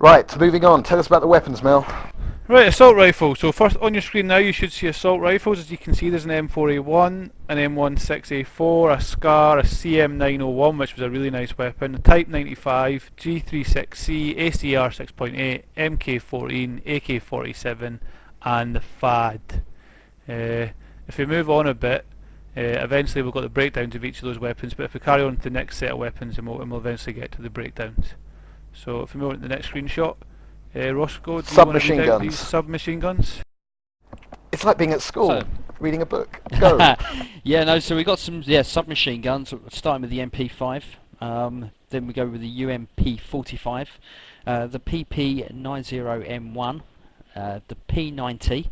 Right, moving on. Tell us about the weapons, Mel. Right, assault rifle. So first on your screen now you should see assault rifles. As you can see, there's an M4A1, an M16A4, a SCAR, a CM901, which was a really nice weapon, a Type 95, G36C, ACR 6.8, MK14, AK47, and the FAD. If we move on a bit, eventually we've got the breakdowns of each of those weapons, but if we carry on to the next set of weapons, and we'll eventually get to the breakdowns. So if we move on to the next screenshot, Rossco, do you want to read out these submachine guns? It's like being at school, So, reading a book. Go. yeah, no. So we got some submachine guns. Starting with the MP5. Then we go with the UMP45, the PP90M1, the P90,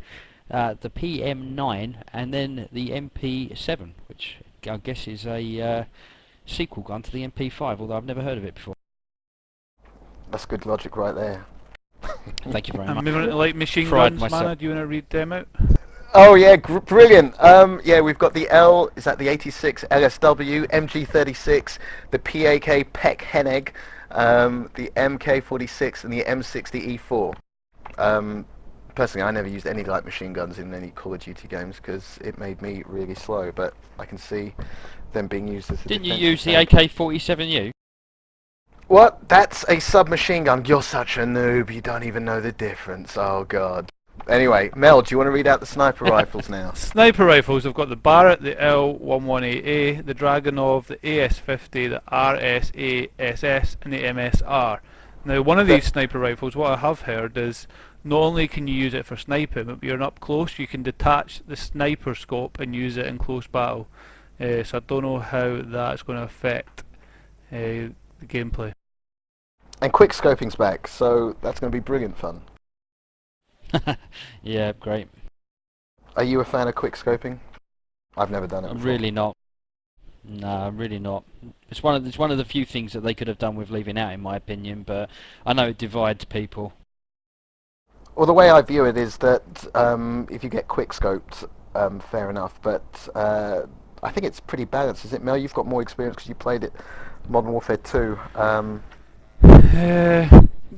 the PM9, and then the MP7, which I guess is a sequel gun to the MP5. Although I've never heard of it before. That's good logic right there. Thank you very much. And moving on to light machine Pride guns, myself. Mana, do you want to read them out? Oh yeah, brilliant. Yeah, we've got the is that the 86 LSW, MG36, the PAK Peck Hennig, the MK46, and the M60E4. Personally, I never used any light machine guns in any Call of Duty games because it made me really slow. But I can see them being used as a Didn't you defensive use the tank. AK-47U? What? That's a submachine gun. You're such a noob. You don't even know the difference. Oh god. Anyway, Mel, do you want to read out the sniper rifles now? Sniper rifles, I've got the Barrett, the L118A, the Dragunov, the AS50, the RSA-SS, and the MSR. Now, one of these sniper rifles, what I have heard is, not only can you use it for sniping, but when you're up close, you can detach the sniper scope and use it in close battle. So I don't know how that's going to affect the gameplay. And quick scoping's back, so that's going to be brilliant fun. Yeah, great. Are you a fan of quick scoping? I've never done it I'm before. really not. No, I'm really not. It's one of the few things that they could have done with leaving out, in my opinion. But I know it divides people. Well, the way I view it is that if you get quick scoped, fair enough. But I think it's pretty balanced, is it, Mel? You've got more experience because you played it Modern Warfare 2.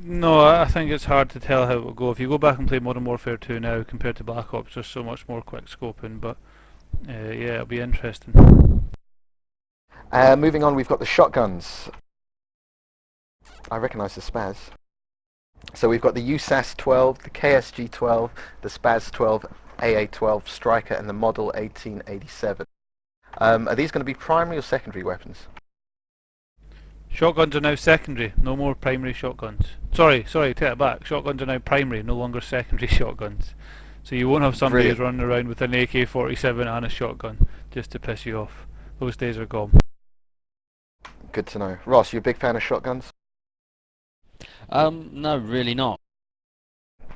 No, I think it's hard to tell how it will go. If you go back and play Modern Warfare 2 now compared to Black Ops, there's so much more quick scoping, but yeah, it'll be interesting. Moving on, we've got the shotguns. I recognise the Spaz. So we've got the USAS 12, the KSG 12, the Spaz 12, AA 12, Striker, and the Model 1887. Are these going to be primary or secondary weapons? Shotguns are now secondary, no more primary shotguns. Sorry, take it back. Shotguns are now primary, no longer secondary shotguns. So you won't have somebody who's running around with an AK-47 and a shotgun just to piss you off. Those days are gone. Good to know. Ross, you a big fan of shotguns? No, really not.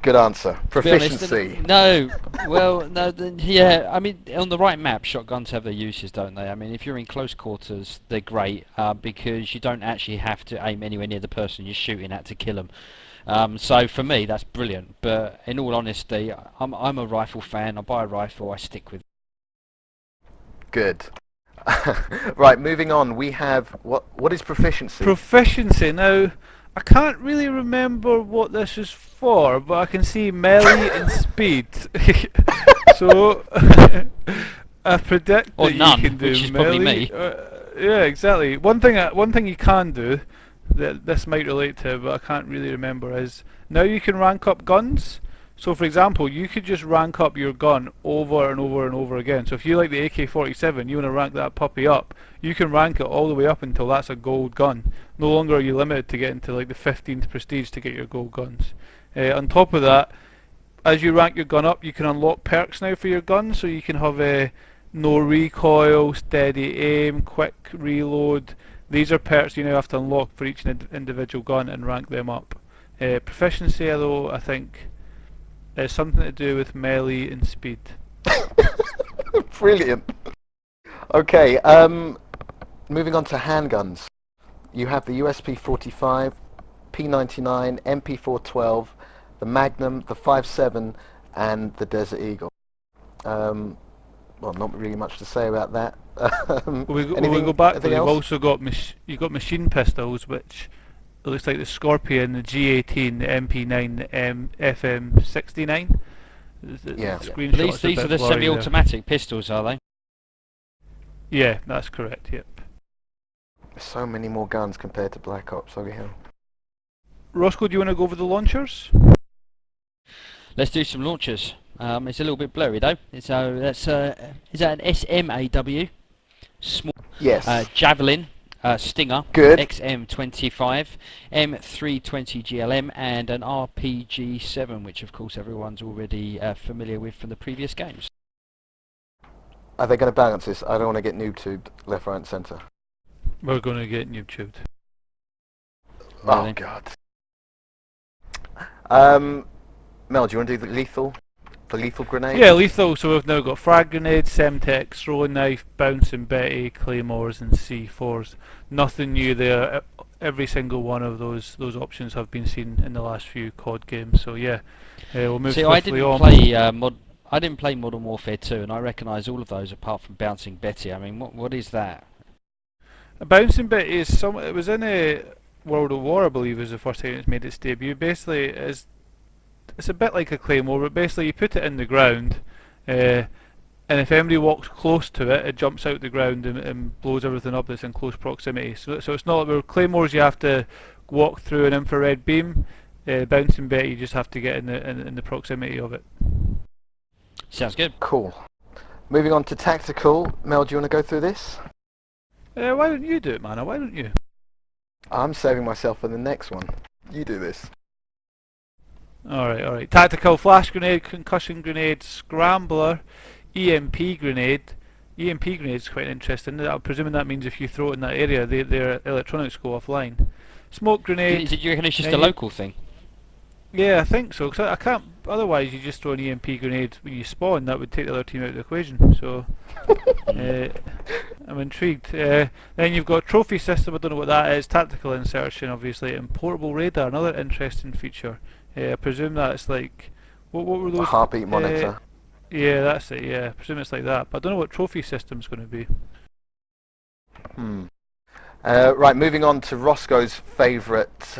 Good answer. To be honest, Proficiency. no. Well, no. Yeah, I mean, on the right map, shotguns have their uses, don't they? I mean, if you're in close quarters, they're great because you don't actually have to aim anywhere near the person you're shooting at to kill them. So for me, that's brilliant. But in all honesty, I'm a rifle fan. I buy a rifle, I stick with it. Good. Right, moving on. We have what is proficiency? Proficiency. Now, I can't really remember what this is for, but I can see melee and speed. So I predict Or that none, you can do which is melee. probably me. Yeah, exactly. One thing you can do that this might relate to, but I can't really remember, is now you can rank up guns. So for example, you could just rank up your gun over and over and over again. So if you like the AK-47, you want to rank that puppy up, you can rank it all the way up until that's a gold gun. No longer are you limited to getting to like the 15th prestige to get your gold guns. On top of that, as you rank your gun up, you can unlock perks now for your gun. So you can have no recoil, steady aim, quick reload. These are perks you now have to unlock for each individual gun and rank them up. Proficiency, though, I think it's something to do with melee and speed. Brilliant. Okay, moving on to handguns. You have the USP-45, P99, MP412, the Magnum, the 5.7, and the Desert Eagle. Well, not really much to say about that. We go back. You've else? also got you've got machine pistols, which It looks like the Scorpion, the G18, the MP9, the FM69. The Yeah. screenshots These a are bit the blurry there. semi-automatic pistols, are they? Yeah, that's correct. Yep. So many more guns compared to Black Ops. Oh hell. Roscoe, do you want to go over the launchers? Let's do some launchers. It's a little bit blurry though. So that's is that an SMAW? Small Yes. Javelin, Stinger, Good. XM25, M320 GLM, and an RPG-7, which of course everyone's already familiar with from the previous games. Are they going to balance this? I don't want to get noob tubed left, right, and centre. We're going to get YouTube. Oh Really? god. Mel, do you want to do the lethal grenade? Yeah, lethal. So we've now got frag grenades, semtex, throwing knife, bouncing Betty, claymores, and C4s. Nothing new there. Every single one of those options have been seen in the last few COD games. So yeah, we'll move See, I swiftly didn't on. play I didn't play Modern Warfare 2, and I recognise all of those apart from bouncing Betty. I mean, what is that? A bouncing Betty is it was in a World of War, I believe, was the first time it's made its debut. Basically, it's a bit like a claymore, but basically you put it in the ground, and if anybody walks close to it, it jumps out the ground and blows everything up that's in close proximity. So it's not like with claymores you have to walk through an infrared beam. Bouncing Betty, you just have to get in the proximity of it. Sounds good. Cool. Moving on to tactical. Mel, do you want to go through this? Why don't you do it, man? Why don't you? I'm saving myself for the next one. You do this. Alright. Tactical flash grenade, concussion grenade, scrambler, EMP grenade. EMP grenade is quite interesting. I'm presuming that means if you throw it in that area, their electronics go offline. Smoke grenade. Do you reckon it's just Yeah, a local thing? Yeah, I think so. Cause I can't. Otherwise, you just throw an EMP grenade when you spawn. That would take the other team out of the equation. So, I'm intrigued. Then you've got trophy system. I don't know what that is. Tactical insertion, obviously, and portable radar. Another interesting feature. I presume that's like what were A those? heartbeat monitor. Yeah, that's it. Yeah, I presume it's like that. But I don't know what trophy system's going to be. Right, moving on to Rossco's favourite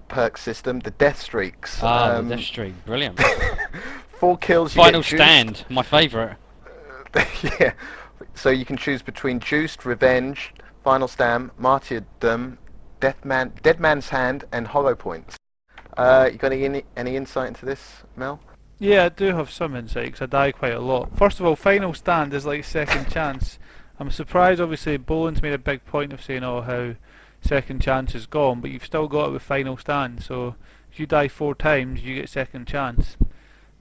perk system, the death streaks. The death streak, brilliant. 4 kills. You Final get juiced. stand, my favourite. Yeah. So you can choose between juiced, revenge, final stand, martyrdom, dead man's hand, and hollow points. You got any insight into this, Mel? Yeah, I do have some insight because I die quite a lot. First of all, final stand is like second chance. I'm surprised, obviously, Boland's made a big point of saying, oh, how second chance is gone, but you've still got it with final stand. So if you die 4 times, you get second chance,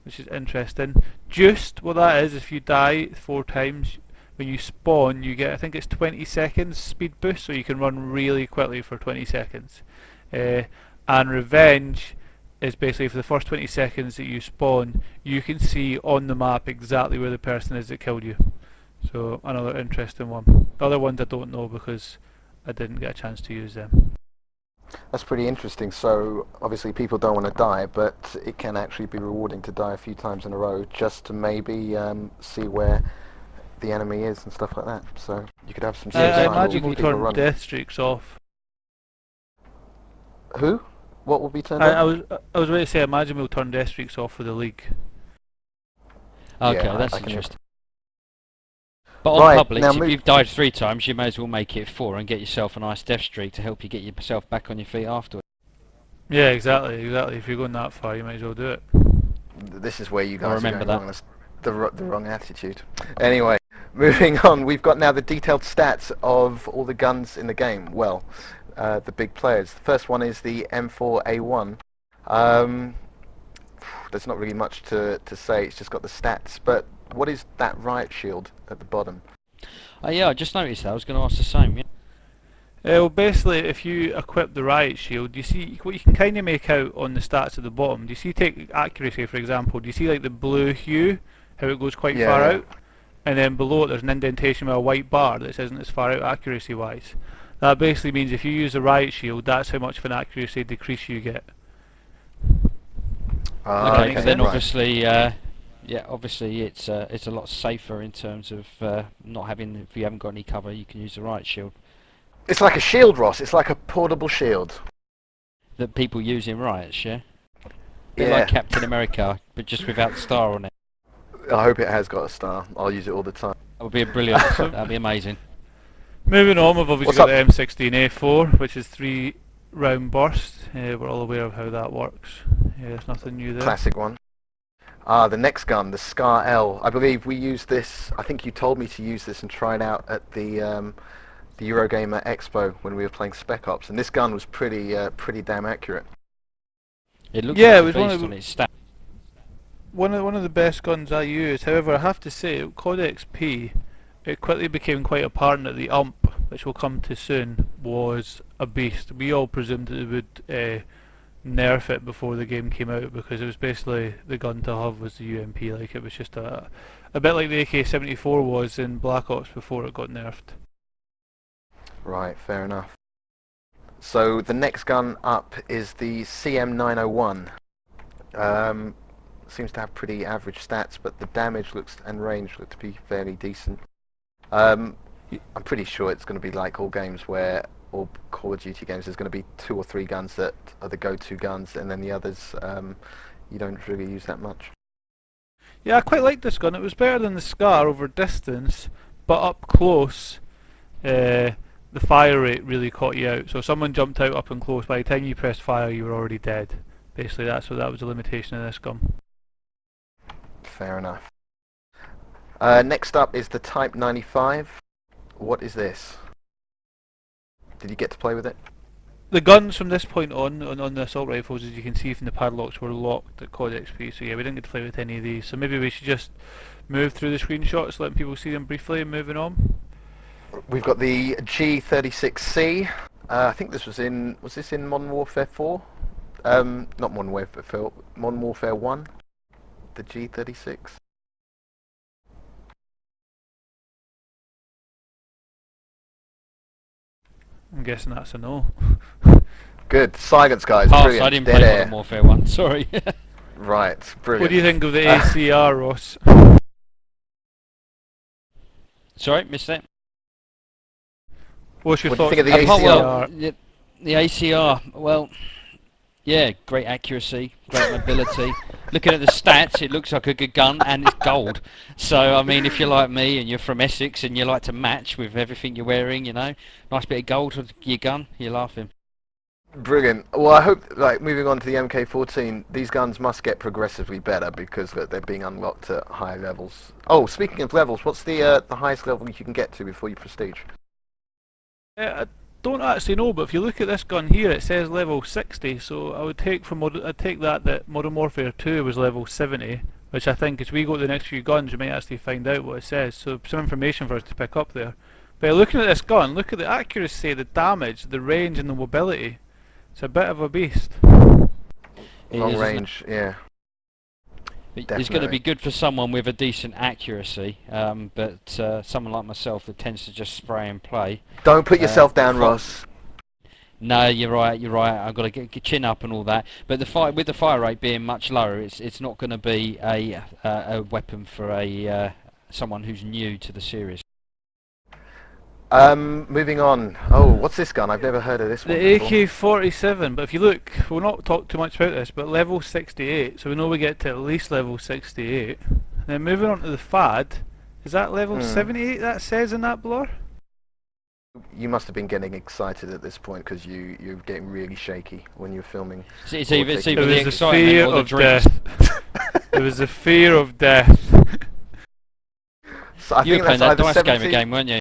which is interesting. Juiced, what that is, if you die 4 times, when you spawn, you get, I think it's 20 seconds speed boost, so you can run really quickly for 20 seconds. And revenge is basically for the first 20 seconds that you spawn, you can see on the map exactly where the person is that killed you. So another interesting one. The other ones I don't know because I didn't get a chance to use them. That's pretty interesting. So obviously people don't want to die, but it can actually be rewarding to die a few times in a row just to maybe see where the enemy is and stuff like that. So you could have some serious I time imagine with we'll people turn running. death streaks off. Who? What will be turned I on? was ready to say, I imagine we'll turn death streaks off for the league. Okay, Yeah, that's I can- interesting. But on Right, public, now if you've died 3 times, you may as well make it 4 and get yourself a nice death streak to help you get yourself back on your feet afterwards. Yeah, exactly. If you're going that far, you might as well do it. This is where you guys are remember going that. wrong. That's the wrong attitude. Anyway, moving on. We've got now the detailed stats of all the guns in the game. Well, the big players. The first one is the M4A1. There's not really much to say. It's just got the stats. But what is that riot shield at the bottom? Yeah, I just noticed that. I was going to ask the same. Yeah. Well, basically, if you equip the riot shield, you see what you can kind of make out on the stats at the bottom. Do you see, take accuracy for example? Do you see like the blue hue, how it goes quite far out, and then below it there's an indentation with a white bar that isn't as far out accuracy-wise. That basically means if you use the riot shield, that's how much of an accuracy decrease you get. Okay, but then right. obviously, obviously it's a lot safer in terms of not having. If you haven't got any cover, you can use the riot shield. It's like a shield, Ross. It's like a portable shield. that people use in riots, yeah? Bit Yeah. like Captain America, but just without the star on it. I hope it has got a star. I'll use it all the time. That would be brilliant. That'd be amazing. Moving on, we've obviously What's got up? the M16A4, which is 3-round burst. We're all aware of how that works. There's nothing new there. Classic one. Ah, the next gun, the Scar L. I believe we used this. I think you told me to use this and try it out at the Eurogamer Expo when we were playing Spec Ops, and this gun was pretty damn accurate. It looks Yeah, like it was a one beast of on its stat. one of the best guns I used. However, I have to say, Codex P, it quickly became quite apparent that the ump, which we'll come to soon, was a beast. We all presumed that it would nerf it before the game came out, because it was basically the gun to have was the UMP. Like, it was just a bit like the AK-74 was in Black Ops before it got nerfed. Right, fair enough. So the next gun up is the CM901. Seems to have pretty average stats, but the damage looks and range look to be fairly decent. I'm pretty sure it's going to be like all games where, all Call of Duty games, there's going to be 2 or 3 guns that are the go-to guns, and then the others you don't really use that much. Yeah, I quite liked this gun. It was better than the Scar over distance, but up close, the fire rate really caught you out. So if someone jumped out up and close, by the time you pressed fire, you were already dead. Basically, that was a limitation of this gun. Fair enough. Next up is the Type 95. What is this? Did you get to play with it? The guns from this point on the assault rifles, as you can see from the padlocks, were locked at Codex P, so yeah, we didn't get to play with any of these. So maybe we should just move through the screenshots, letting people see them briefly, and moving on. We've got the G36C. I think this was this in Modern Warfare 4? Not Modern Warfare 4, Modern Warfare 1. The G36. I'm guessing that's a no. Good. Silence, guys. Pass, Brilliant. I didn't Dead play air. Modern Warfare 1, sorry. Right. Brilliant. What do you think of the ACR, Ross? Sorry, missed that. What's your What do you thoughts think of on the Apart- ACR? well, the ACR, well, yeah, great accuracy, great mobility. Looking at the stats, it looks like a good gun, and it's gold. So, I mean, if you're like me and you're from Essex and you like to match with everything you're wearing, you know, nice bit of gold on your gun, you're laughing. Brilliant. Well, I hope, like, moving on to the MK14, these guns must get progressively better because look, they're being unlocked at high levels. Oh, speaking of levels, what's the highest level you can get to before you prestige? I don't actually know, but if you look at this gun here, it says level 60. So I would take that Modern Warfare 2 was level 70, which I think as we go to the next few guns, we might actually find out what it says. So some information for us to pick up there. But looking at this gun, look at the accuracy, the damage, the range, and the mobility. It's a bit of a beast. Long Isn't it? range, yeah. It's going to Definitely. be good for someone with a decent accuracy, but someone like myself that tends to just spray and play. Don't put yourself down, fi- Ross. No, you're right. I've got to get chin up and all that. But with the fire rate being much lower, it's not going to be a weapon for someone who's new to the series. Moving on. Oh, what's this gun? I've never heard of this one The before. AK-47, but if you look, we'll not talk too much about this, but level 68, so we know we get to at least level 68. Then moving on to the FAD, is that level 78 that says in that blur? You must have been getting excited at this point because you're getting really shaky when you're filming. It's Or either taking- It the was the excitement fear or the of drinks. death. It was the fear of death. So I You were think playing that's that either dice 70. game, weren't you?